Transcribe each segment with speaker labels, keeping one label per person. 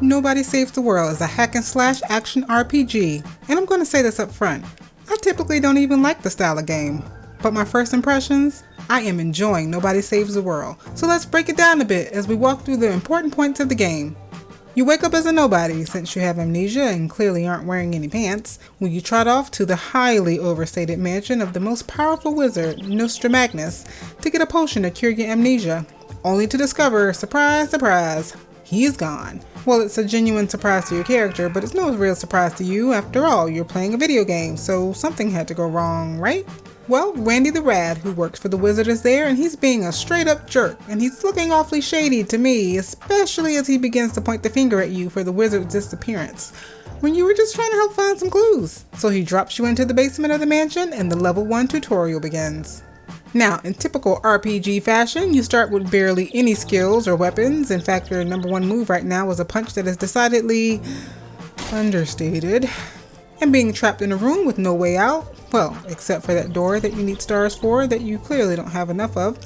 Speaker 1: Nobody Saves the World is a hack and slash action RPG, and I'm going to say this up front. I typically don't even like the style of game, but my first impressions, I am enjoying Nobody Saves the World. So let's break it down a bit as we walk through the important points of the game. You wake up as a nobody since you have amnesia and clearly aren't wearing any pants when you trot off to the highly overstated mansion of the most powerful wizard, Nostramagnus, to get a potion to cure your amnesia, only to discover, surprise, surprise, he's gone. Well, it's a genuine surprise to your character, but it's no real surprise to you. After all, you're playing a video game, so something had to go wrong, right? Well, Randy the Rad, who works for the wizard, is there, and he's being a straight-up jerk, and he's looking awfully shady to me, especially as he begins to point the finger at you for the wizard's disappearance, when you were just trying to help find some clues. So he drops you into the basement of the mansion, and the level 1 tutorial begins. Now, in typical RPG fashion, you start with barely any skills or weapons. In fact, your number one move right now is a punch that is decidedly understated. And being trapped in a room with no way out, well, except for that door that you need stars for that you clearly don't have enough of.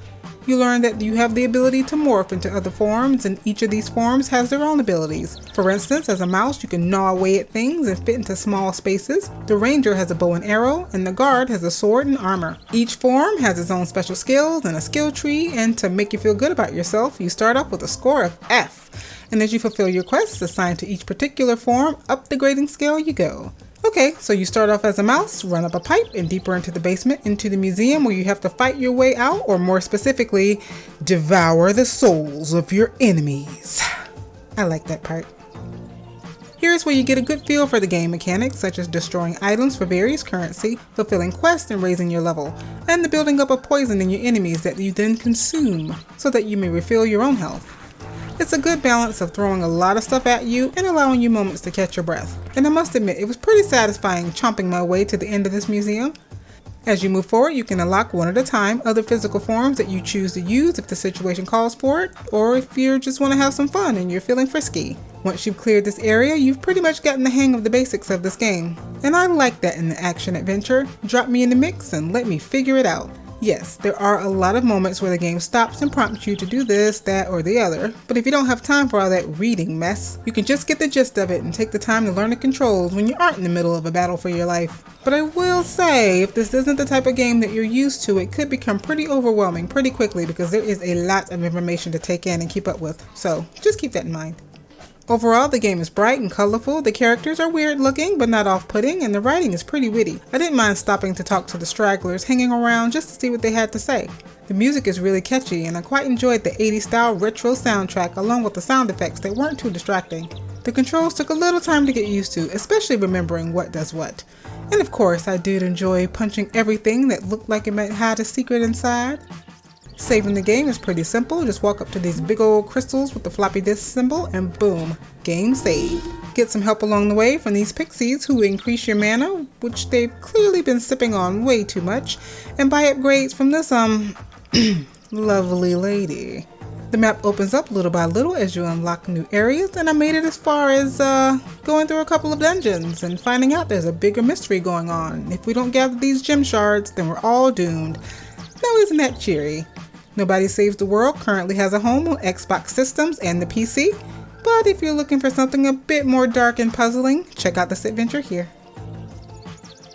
Speaker 1: You learn that you have the ability to morph into other forms, and each of these forms has their own abilities. For instance, as a mouse, you can gnaw away at things and fit into small spaces. The ranger has a bow and arrow, and the guard has a sword and armor. Each form has its own special skills and a skill tree, and to make you feel good about yourself, you start off with a score of F. And as you fulfill your quests assigned to each particular form, up the grading scale you go. Okay, so you start off as a mouse, run up a pipe, and deeper into the basement, into the museum where you have to fight your way out, or more specifically, devour the souls of your enemies. I like that part. Here's where you get a good feel for the game mechanics, such as destroying items for various currency, fulfilling quests and raising your level, and the building up of poison in your enemies that you then consume, so that you may refill your own health. It's a good balance of throwing a lot of stuff at you and allowing you moments to catch your breath. And I must admit, it was pretty satisfying chomping my way to the end of this museum. As you move forward, you can unlock one at a time other physical forms that you choose to use if the situation calls for it, or if you just want to have some fun and you're feeling frisky. Once you've cleared this area, you've pretty much gotten the hang of the basics of this game. And I like that in the action adventure. Drop me in the mix and let me figure it out. Yes, there are a lot of moments where the game stops and prompts you to do this, that, or the other, but if you don't have time for all that reading mess, you can just get the gist of it and take the time to learn the controls when you aren't in the middle of a battle for your life. But I will say, if this isn't the type of game that you're used to, it could become pretty overwhelming pretty quickly because there is a lot of information to take in and keep up with, so just keep that in mind. Overall, the game is bright and colorful, the characters are weird looking but not off-putting, and the writing is pretty witty. I didn't mind stopping to talk to the stragglers hanging around just to see what they had to say. The music is really catchy, and I quite enjoyed the 80s style retro soundtrack along with the sound effects that weren't too distracting. The controls took a little time to get used to, especially remembering what does what. And of course, I did enjoy punching everything that looked like it might hide a secret inside. Saving the game is pretty simple. Just walk up to these big old crystals with the floppy disk symbol and boom, game saved. Get some help along the way from these pixies who increase your mana, which they've clearly been sipping on way too much, and buy upgrades from this lovely lady. The map opens up little by little as you unlock new areas, and I made it as far as going through a couple of dungeons and finding out there's a bigger mystery going on. If we don't gather these gem shards, then we're all doomed. Now isn't that cheery? Nobody Saves the World currently has a home on Xbox systems and the PC, but if you're looking for something a bit more dark and puzzling, check out this adventure here.